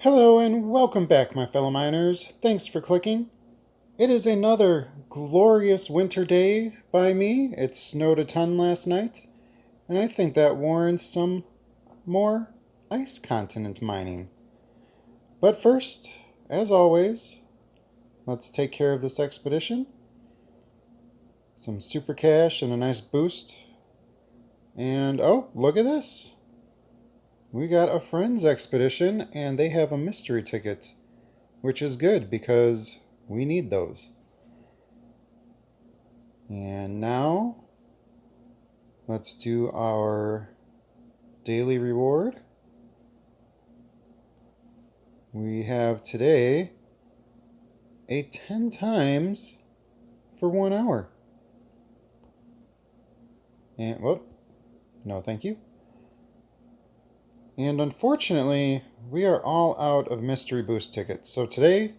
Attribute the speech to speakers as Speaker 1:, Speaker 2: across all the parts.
Speaker 1: Hello and welcome back, my fellow miners. Thanks for clicking. It is another glorious winter day by me. It snowed a ton last night, and I think that warrants some more ice continent mining. But first, as always, let's take care of this expedition. Some super cash and a nice boost. And oh, look at this. We got a friends expedition, and they have a mystery ticket, which is good because we need those. And now, let's do our daily reward. We have today a 10 times for 1 hour. And, whoop, no thank you. And unfortunately, we are all out of mystery boost tickets. So today,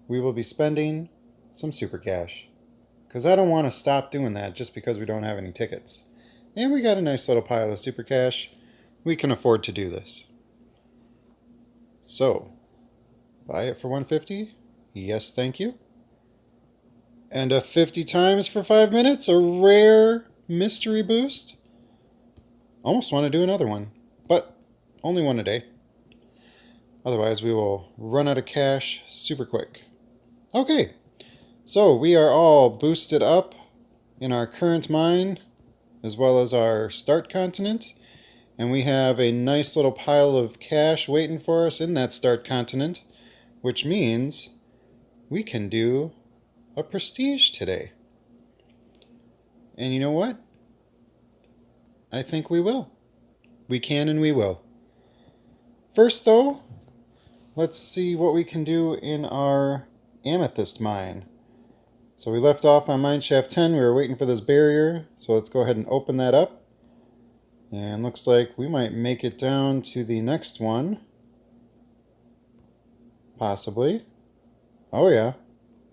Speaker 1: we will be spending some super cash. Because I don't want to stop doing that just because we don't have any tickets. And we got a nice little pile of super cash. We can afford to do this. So, buy it for 150? Yes, thank you. And a 50 times for 5 minutes? A rare mystery boost? Almost want to do another one, but only one a day. Otherwise, we will run out of cash super quick. Okay, so we are all boosted up in our current mine, as well as our start continent. And we have a nice little pile of cash waiting for us in that start continent, which means we can do a prestige today. And you know what? I think we will. We can and we will. First though, let's see what we can do in our amethyst mine. So we left off on mine shaft 10. We were waiting for this barrier. So let's go ahead and open that up. And looks like we might make it down to the next one. Possibly. Oh yeah.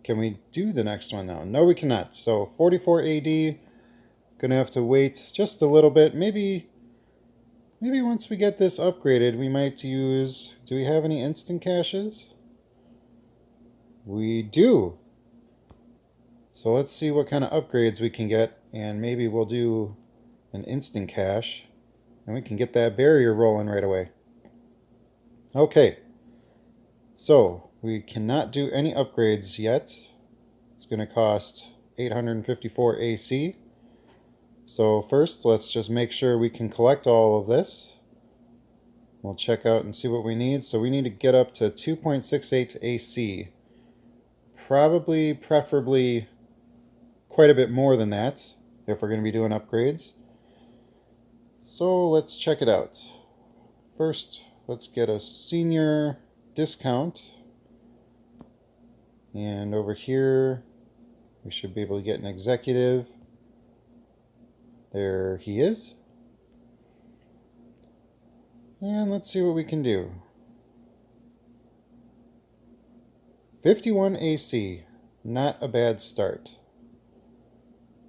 Speaker 1: Can we do the next one now? No, we cannot. So 44 AD. Gonna have to wait just a little bit. Maybe once we get this upgraded, we might use... Do we have any instant caches? We do. So let's see what kind of upgrades we can get, and maybe we'll do an instant cache, and we can get that barrier rolling right away. Okay. So, we cannot do any upgrades yet. It's going to cost 854 AC. So first, let's just make sure we can collect all of this. We'll check out and see what we need. So we need to get up to 2.68 AC. Probably, preferably, quite a bit more than that if we're going to be doing upgrades. So let's check it out. First, let's get a senior discount. And over here, we should be able to get an executive. There he is. And let's see what we can do. 51 AC. Not a bad start.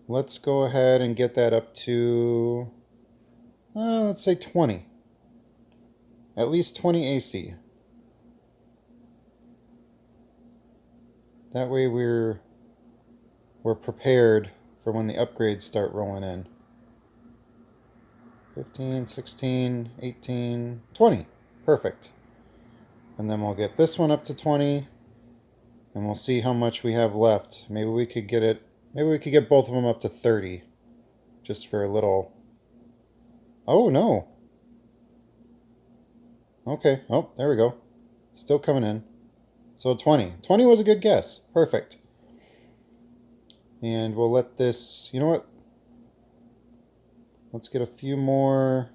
Speaker 1: Let's go ahead and get that up to, let's say 20. At least 20 AC. That way we're prepared for when the upgrades start rolling in. 15, 16, 18, 20. Perfect. And then we'll get this one up to 20. And we'll see how much we have left. Maybe we could get it. Maybe we could get both of them up to 30. Just for a little. Oh, no. Okay. Oh, there we go. Still coming in. So 20. 20 was a good guess. Perfect. And we'll let this... You know what? Let's get a few more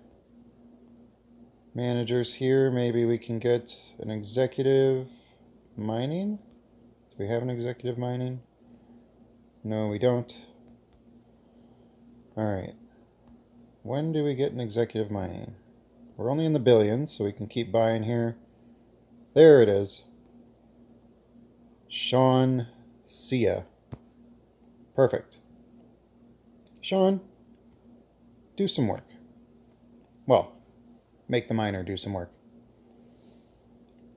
Speaker 1: managers here. Maybe we can get an executive mining. Do we have an executive mining? No, we don't. Alright. When do we get an executive mining? We're only in the billions, so we can keep buying here. There it is. Sean Sia. Perfect. Sean, do some work. Well, make the miner do some work.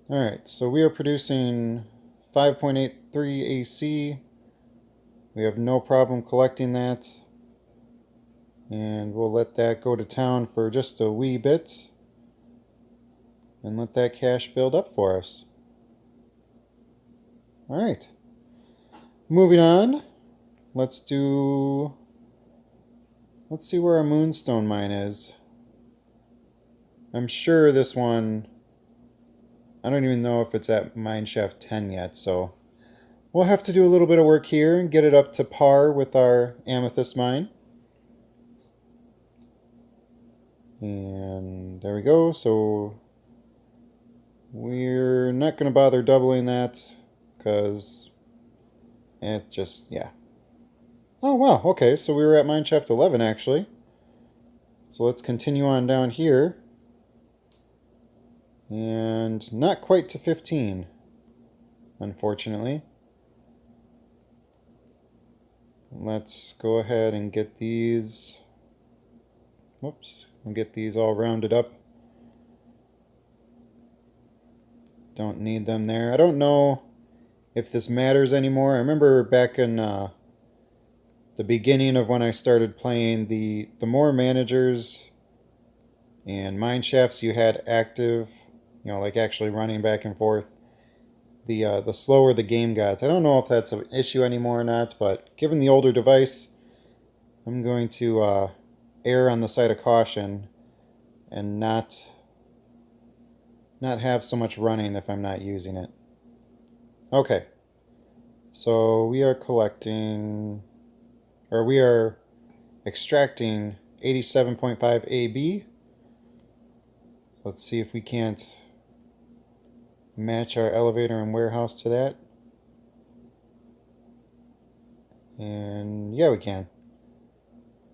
Speaker 1: Alright, so we are producing 5.83 AC. We have no problem collecting that. And we'll let that go to town for just a wee bit. And let that cash build up for us. Alright. Moving on. Let's see where our moonstone mine is. I'm sure this one, I don't even know if it's at mineshaft 10 yet, so we'll have to do a little bit of work here and get it up to par with our amethyst mine. And there we go. So we're not going to bother doubling that because it's just, yeah. Oh, wow. Okay, so we were at mineshaft 11 actually. So let's continue on down here. And not quite to 15, unfortunately. Let's go ahead and get these. Whoops. And get these all rounded up. Don't need them there. I don't know if this matters anymore. I remember back in the beginning of when I started playing, the more managers and mine shafts you had active, you know, like actually running back and forth, the slower the game got. I don't know if that's an issue anymore or not, but given the older device, I'm going to err on the side of caution and not have so much running if I'm not using it. Okay, so we are collecting, or we are extracting 87.5 AB. Let's see if we can't match our elevator and warehouse to that. And yeah, we can.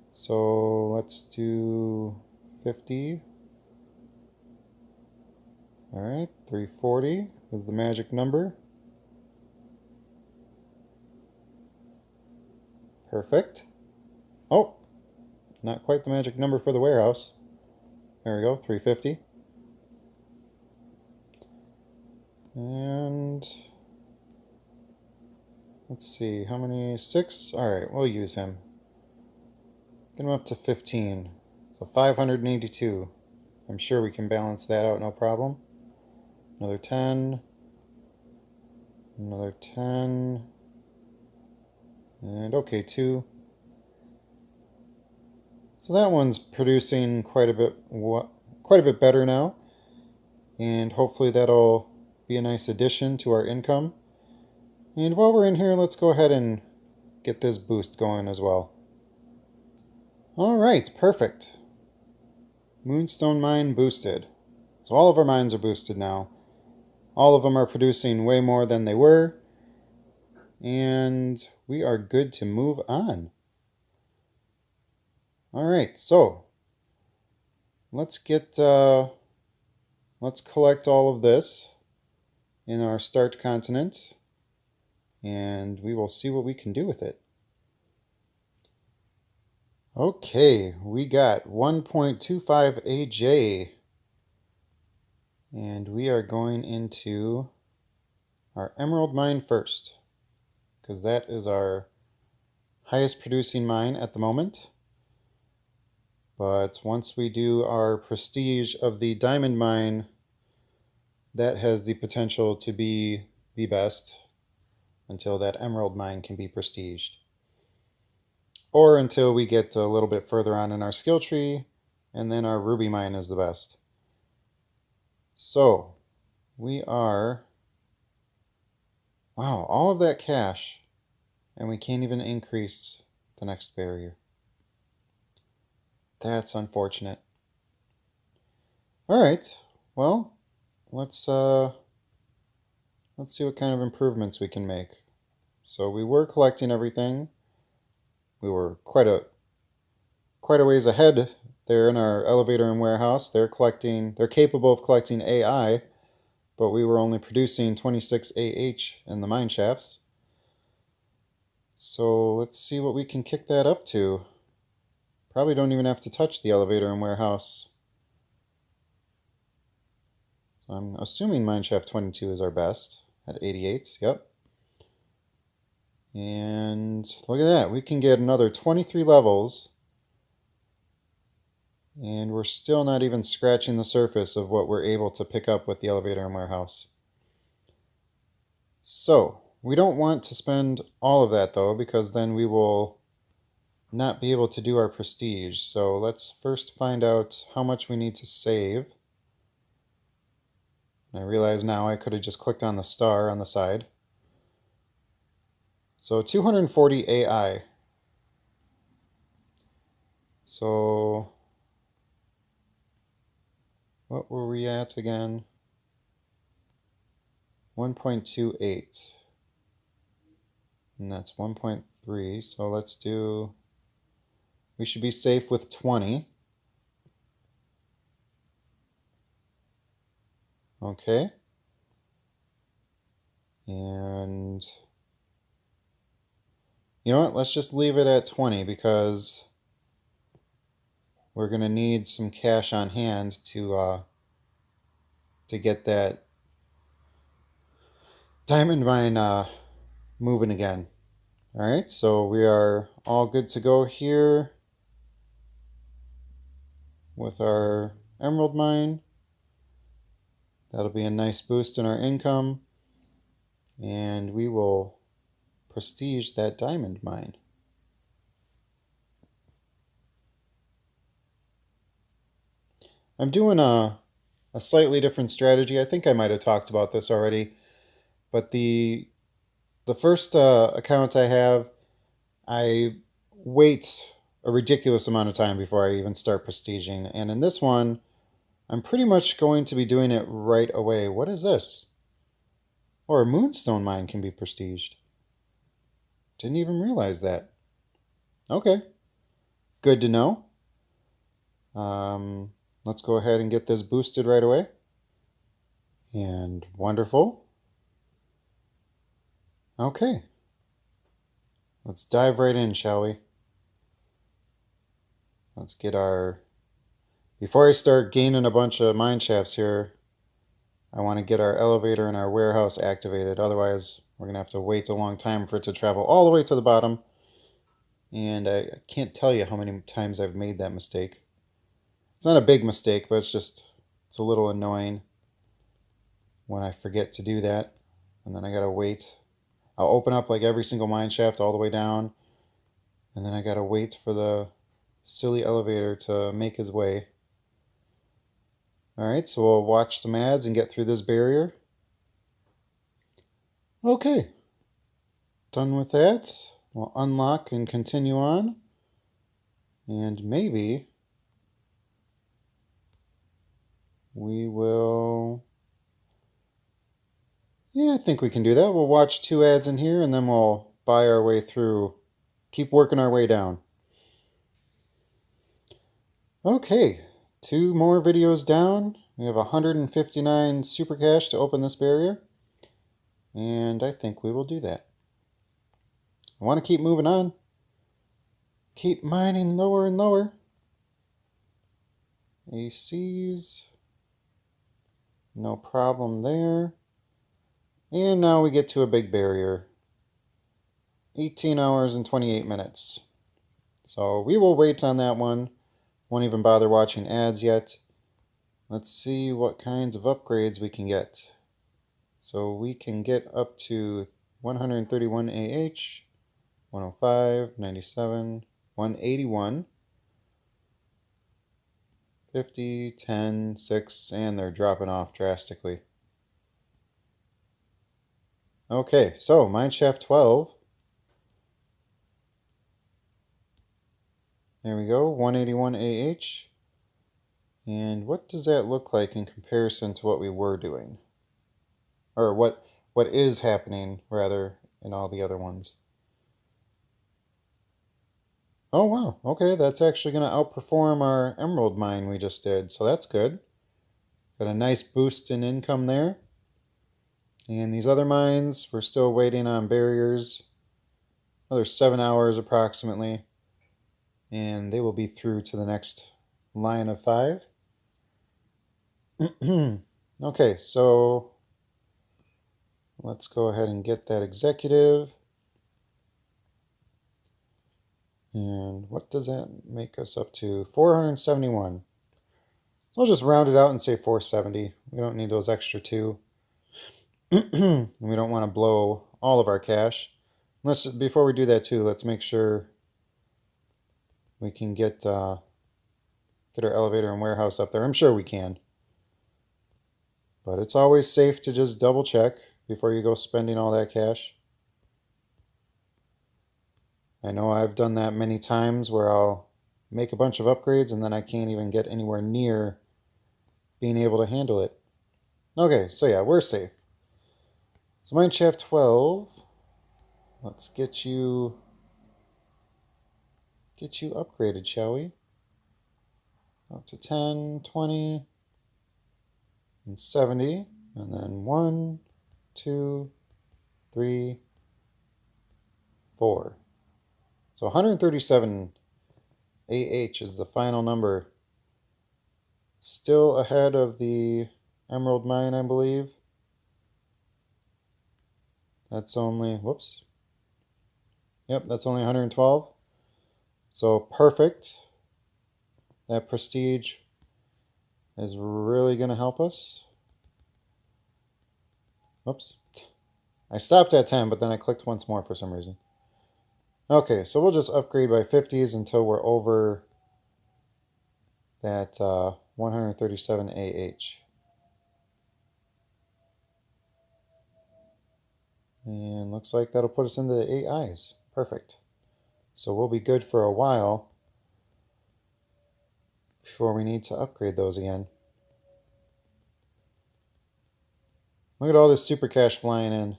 Speaker 1: So let's do 50. Alright, 340 is the magic number. Perfect. Oh, not quite the magic number for the warehouse. There we go, 350. And let's see, how many? 6? Alright, we'll use him. Get him up to 15. So 582. I'm sure we can balance that out, no problem. Another 10. Another 10. And okay, 2. So that one's producing quite a bit better now. And hopefully that'll be a nice addition to our income. And while we're in here, let's go ahead and get this boost going as well. Alright, perfect. Moonstone mine boosted. So all of our mines are boosted now. All of them are producing way more than they were. And we are good to move on. Alright, so let's collect all of this in our start continent, and we will see what we can do with it. Okay, we got 1.25 AJ, and we are going into our emerald mine first, because that is our highest producing mine at the moment. But once we do our prestige of the diamond mine, that has the potential to be the best until that emerald mine can be prestiged. Or until we get a little bit further on in our skill tree, and then our ruby mine is the best. So, we are... Wow, all of that cash, and we can't even increase the next barrier. That's unfortunate. Alright, well, let's see what kind of improvements we can make. So we were collecting everything. We were quite a ways ahead there in our elevator and warehouse. They're capable of collecting AI, but we were only producing 26 AH in the mine shafts. So let's see what we can kick that up to. Probably don't even have to touch the elevator and warehouse. I'm assuming mineshaft 22 is our best at 88. Yep. And look at that. We can get another 23 levels. And we're still not even scratching the surface of what we're able to pick up with the elevator and warehouse. So, we don't want to spend all of that though, because then we will not be able to do our prestige. So let's first find out how much we need to save. And I realize now I could have just clicked on the star on the side. So 240 AI. So what were we at again? 1.28. And that's 1.3. So let's do, we should be safe with 20. Okay. And you know what? Let's just leave it at 20 because we're going to need some cash on hand to get that diamond mine moving again. All right, so we are all good to go here with our emerald mine. That'll be a nice boost in our income, and we will prestige that diamond mine. I'm doing a slightly different strategy. I think I might have talked about this already, but the first account I have, I wait a ridiculous amount of time before I even start prestiging, and in this one, I'm pretty much going to be doing it right away. What is this? Or a moonstone mine can be prestiged. Didn't even realize that. Okay, good to know. Let's go ahead and get this boosted right away. And wonderful. Okay. Let's dive right in, shall we? Let's get our... Before I start gaining a bunch of mine shafts here, I want to get our elevator and our warehouse activated. Otherwise, we're going to have to wait a long time for it to travel all the way to the bottom. And I can't tell you how many times I've made that mistake. It's not a big mistake, but it's a little annoying when I forget to do that. And then I gotta wait. I'll open up like every single mine shaft all the way down. And then I gotta wait for the silly elevator to make his way. Alright, so we'll watch some ads and get through this barrier. Okay. Done with that. We'll unlock and continue on. And maybe we will... Yeah, I think we can do that. We'll watch 2 ads in here and then we'll buy our way through. Keep working our way down. Okay, 2 more videos down. We have 159 super cash to open this barrier. And I think we will do that. I want to keep moving on. Keep mining lower and lower. ACs. No problem there. And now we get to a big barrier. 18 hours and 28 minutes. So we will wait on that one. Won't even bother watching ads yet. Let's see what kinds of upgrades we can get. So we can get up to 131 AH, 105, 97, 181, 50, 10, 6, and they're dropping off drastically. Okay, so mineshaft 12. There we go, 181 AH. And what does that look like in comparison to what we were doing? Or what is happening, rather, in all the other ones? Oh, wow. Okay, that's actually going to outperform our emerald mine we just did, so that's good. Got a nice boost in income there. And these other mines, we're still waiting on barriers. Another 7 hours approximately. And they will be through to the next line of 5. Okay, so let's go ahead and get that executive. And what does that make us up to? 471. So I'll just round it out and say 470. We don't need those extra two. And we don't want to blow all of our cash. Before we do that too, let's make sure we can get our elevator and warehouse up there. I'm sure we can. But it's always safe to just double check before you go spending all that cash. I know I've done that many times where I'll make a bunch of upgrades and then I can't even get anywhere near being able to handle it. Okay, so yeah, we're safe. So mineshaft 12. Let's get you upgraded, shall we? Up to 10, 20, and 70. And then 1, 2, 3, 4. So 137 AH is the final number. Still ahead of the Emerald Mine, I believe. That's only, whoops. Yep, that's only 112. So perfect. That prestige is really going to help us. Whoops. I stopped at 10, but then I clicked once more for some reason. Okay, so we'll just upgrade by 50s until we're over that 137 AH. And looks like that'll put us into the AIs. Perfect. So we'll be good for a while before we need to upgrade those again. Look at all this super cash flying in.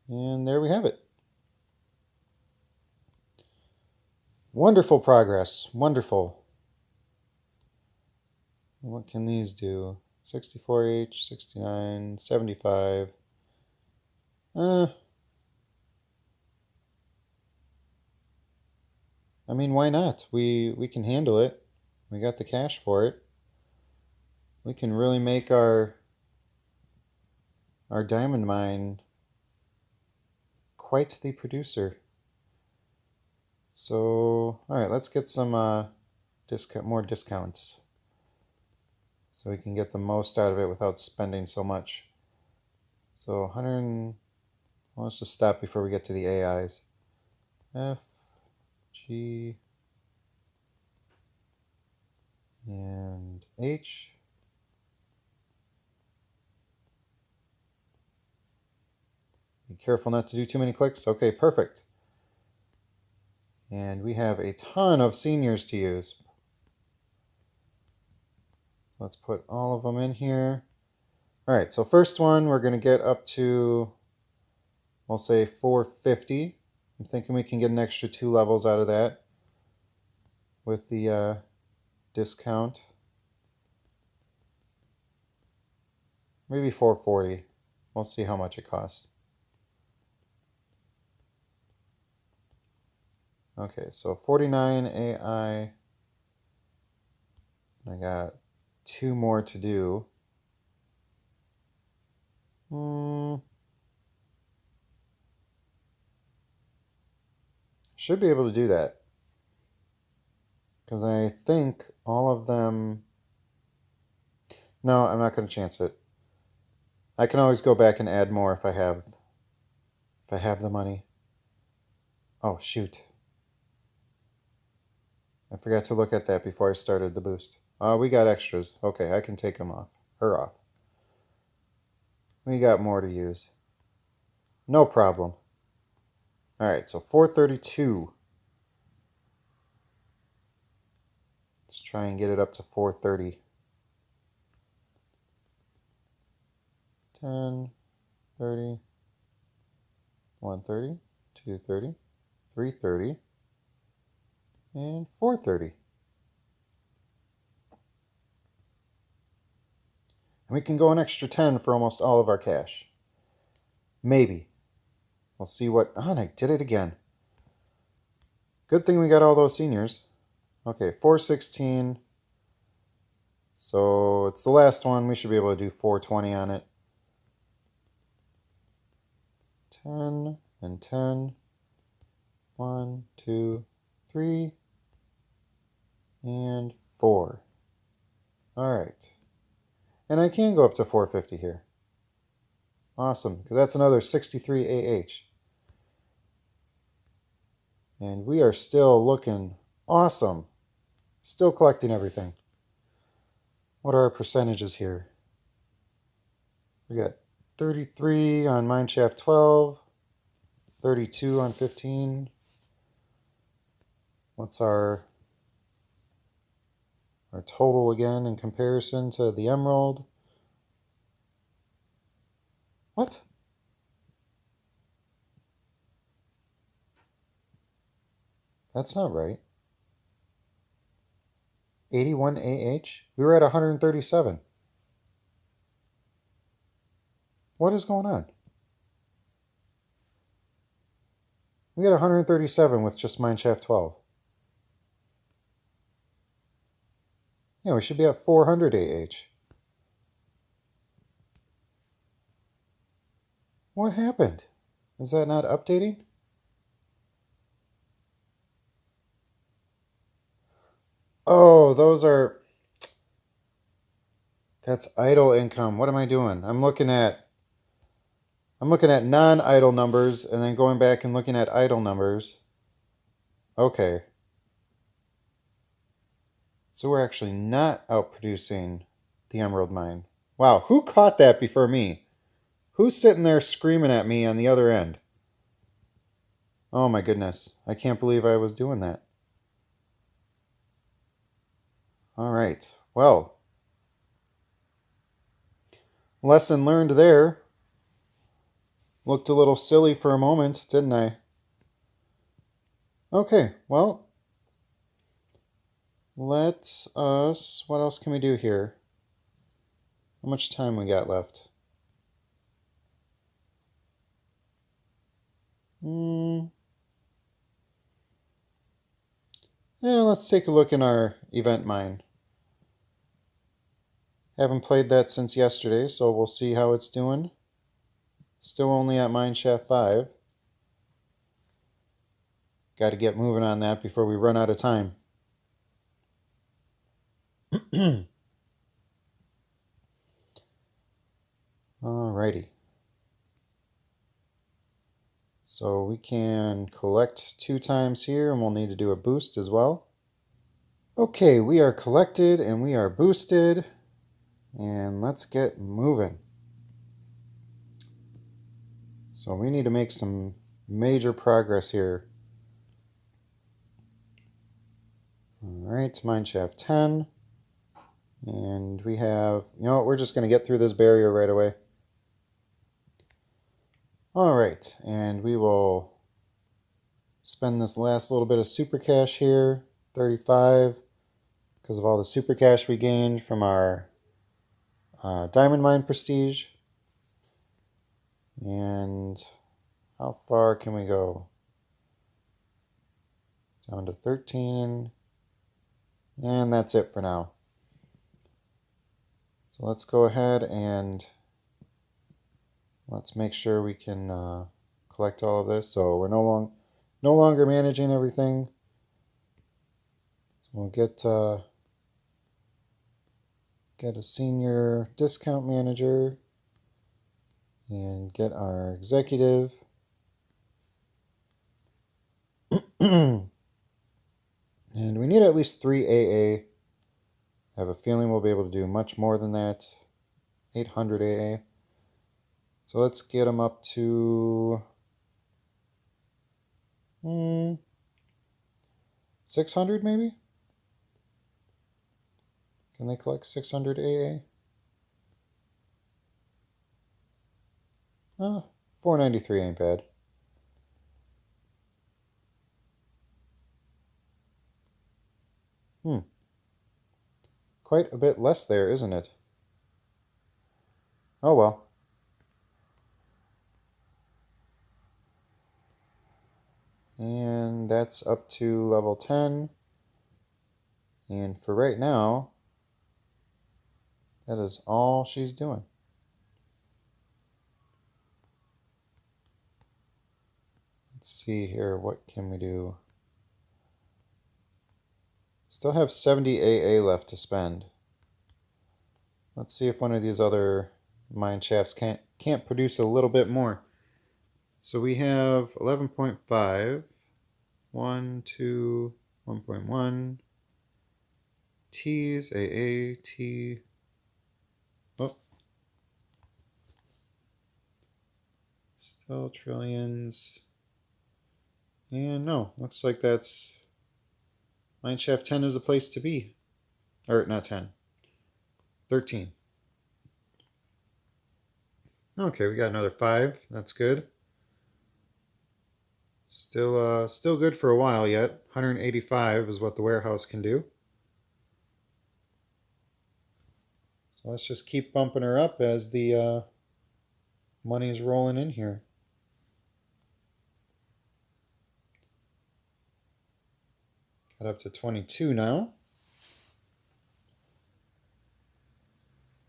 Speaker 1: And there we have it. Wonderful progress. Wonderful. What can these do? 64H, 69, 75. I mean, why not? We can handle it. We got the cash for it. We can really make our diamond mine quite the producer. So, all right, let's get some more discounts so we can get the most out of it without spending so much. So 100. Well, let's just stop before we get to the AIs. F, G, and H. Be careful not to do too many clicks. Okay, perfect. And we have a ton of seniors to use. Let's put all of them in here. All right, so first one, we're going to get up to, we'll say 450. I'm thinking we can get an extra 2 levels out of that with the discount. Maybe 440. We'll see how much it costs. Okay, so 49 AI. I got 2 more to do. Should be able to do that. Because I think all of them... No, I'm not going to chance it. I can always go back and add more if I have the money. Oh, shoot. I forgot to look at that before I started the boost. We got extras. Okay, I can take them off. Her off. We got more to use. No problem. Alright, so 432. Let's try and get it up to 430. 10, 30, 130, 230, 330, and 430. And we can go an extra 10 for almost all of our cash. Maybe. We'll see what... Oh, and I did it again. Good thing we got all those seniors. Okay, 416. So it's the last one. We should be able to do 420 on it. 10 and 10. 1, 2, 3, and 4. All right. And I can go up to 450 here. Awesome, because that's another 63 AH. And we are still looking awesome. Still collecting everything. What are our percentages here? We got 33 on mineshaft 12, 32 on 15. What's our total again in comparison to the emerald? What? That's not right. 81 AH? We were at 137. What is going on? We got 137 with just mineshaft 12. Yeah, we should be at 400 AH. What happened? Is that not updating? Oh, those are... That's idle income. What am I doing? I'm looking at non-idle numbers and then going back and looking at idle numbers. Okay. So we're actually not outproducing the emerald mine. Wow, who caught that before me? Who's sitting there screaming at me on the other end? Oh my goodness. I can't believe I was doing that. All right. Well, lesson learned there. Looked a little silly for a moment, didn't I? Okay, well, let us... What else can we do here? How much time we got left? Yeah, let's take a look in our event mine. Haven't played that since yesterday, so we'll see how it's doing. Still only at mineshaft 5. Got to get moving on that before we run out of time. Alrighty. So we can collect 2 times here, and we'll need to do a boost as well. Okay, we are collected and we are boosted. And let's get moving. So we need to make some major progress here. Alright, mineshaft 10. And we have, you know what, we're just going to get through this barrier right away. Alright, and we will spend this last little bit of super cash here, 35, because of all the super cash we gained from our diamond mine prestige. And how far can we go? Down to 13. And that's it for now. So let's go ahead and let's make sure we can collect all of this. So we're no longer managing everything. So we'll get a senior discount manager and get our executive. And we need at least 3 AA. I have a feeling we'll be able to do much more than that. 800 AA. So let's get them up to 600 maybe? Can they collect 600 AA? 493 ain't bad. Quite a bit less there, isn't it? Oh well. And that's up to level 10. And for right now, That is all she's doing. Let's see here. What can we do? Still have 70 AA left to spend. Let's see if one of these other mine shafts can't produce a little bit more. So we have 11.5, 1, 2, 1.1, T's, AA, T. Oh. Still trillions. And no, looks like that's mineshaft 10 is the place to be. Or not 10. 13. Okay, we got another 5. That's good. Still good for a while yet. 185 is what the warehouse can do. So let's just keep bumping her up as the money's rolling in here. Got up to 22 now.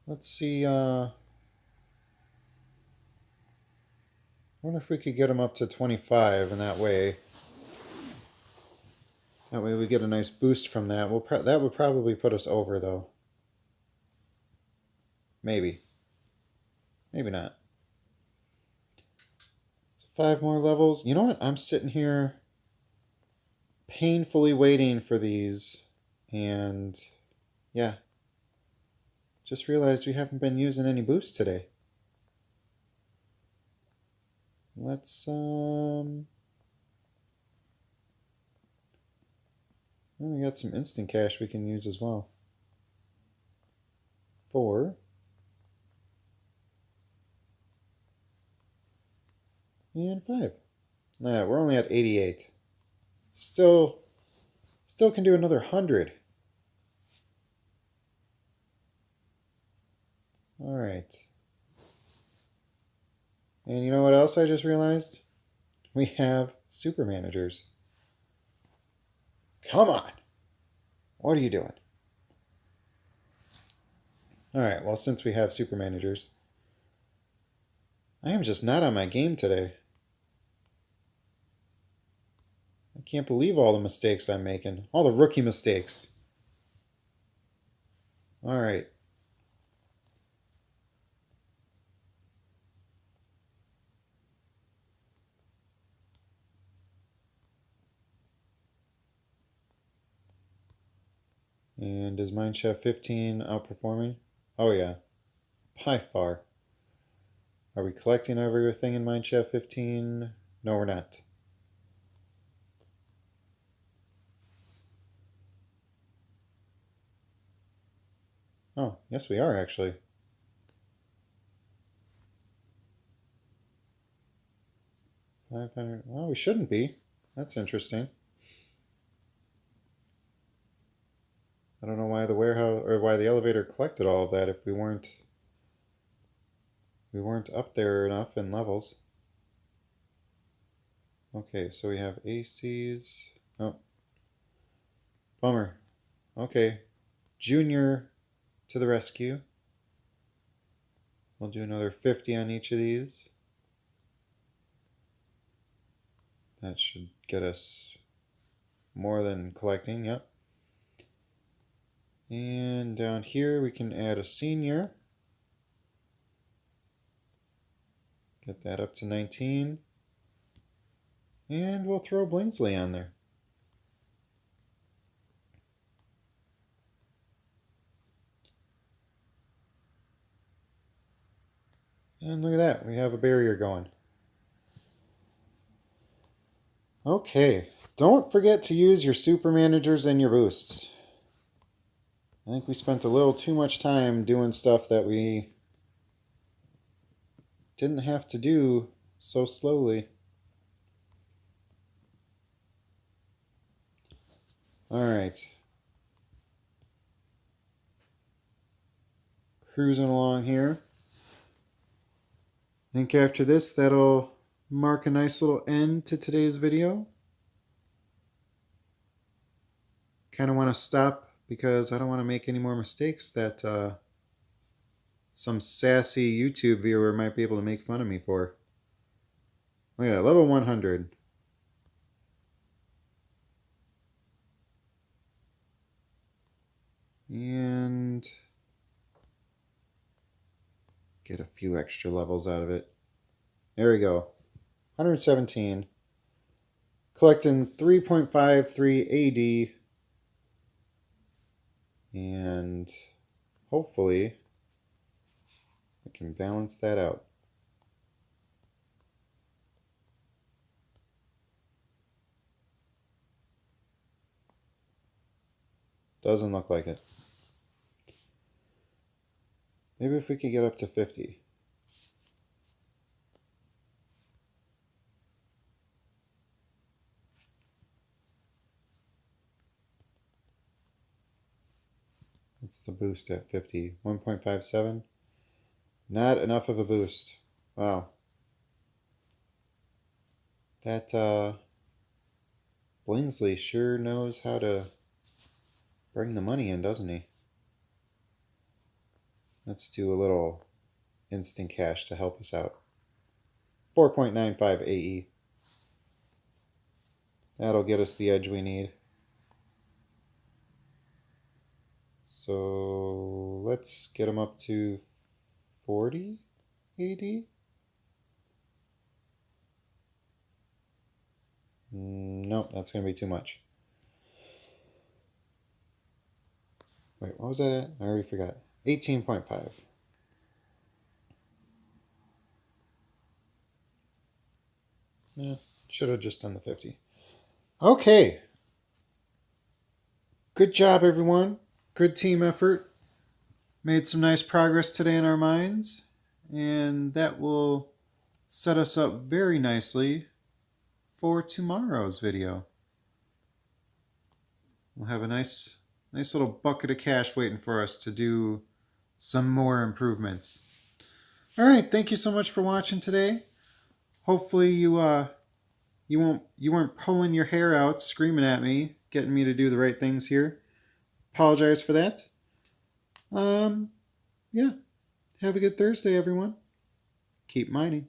Speaker 1: Let's see. I wonder if we could get them up to 25, and that way we get a nice boost from that. That would probably put us over, though. Maybe. Maybe not. So 5 more levels. You know what? I'm sitting here painfully waiting for these, and yeah, just realized we haven't been using any boosts today. Let's we got some instant cash we can use as well. 4 and 5. Nah, we're only at 88. Still can do another 100. All right. And you know what else I just realized? We have super managers. Come on. What are you doing? All right, well, since we have super managers, I am just not on my game today. I can't believe all the mistakes I'm making. All the rookie mistakes. All right. And is Mineshaft 15 outperforming? Oh yeah, by far. Are we collecting everything in Mineshaft 15? No, we're not. Oh, yes we are actually. 500. Well, we shouldn't be. That's interesting. I don't know why the warehouse or why the elevator collected all of that if we weren't up there enough in levels. Okay, so we have ACs. Oh, bummer. Okay, Junior to the rescue. We'll do another 50 on each of these. That should get us more than collecting, yep. And down here we can add a senior. Get that up to 19. And we'll throw Blingsley on there. And look at that, we have a barrier going. Okay, don't forget to use your super managers and your boosts. I think we spent a little too much time doing stuff that we didn't have to do so slowly. All right. Cruising along here. I think after this, that'll mark a nice little end to today's video. Kind of want to stop because I don't want to make any more mistakes that some sassy YouTube viewer might be able to make fun of me for. Look at that, level 100. And get a few extra levels out of it. There we go. 117. Collecting 3.53 AD. And hopefully I can balance that out. Doesn't look like it. Maybe if we could get up to 50. What's the boost at 50? 1.57? Not enough of a boost. Wow. That Blingsley sure knows how to bring the money in, doesn't he? Let's do a little instant cash to help us out. 4.95 AE. That'll get us the edge we need. So let's get him up to 40 AD. Nope, that's going to be too much. Wait, what was that at? I already forgot. 18.5. Yeah, should have just done the 50. Okay. Good job, everyone. Good team effort. Made some nice progress today in our mines. And that will set us up very nicely for tomorrow's video. We'll have a nice little bucket of cash waiting for us to do some more improvements. All right, thank you so much for watching today. Hopefully you weren't pulling your hair out screaming at me, getting me to do the right things here. Apologize for that. Yeah. Have a good Thursday, everyone. Keep mining.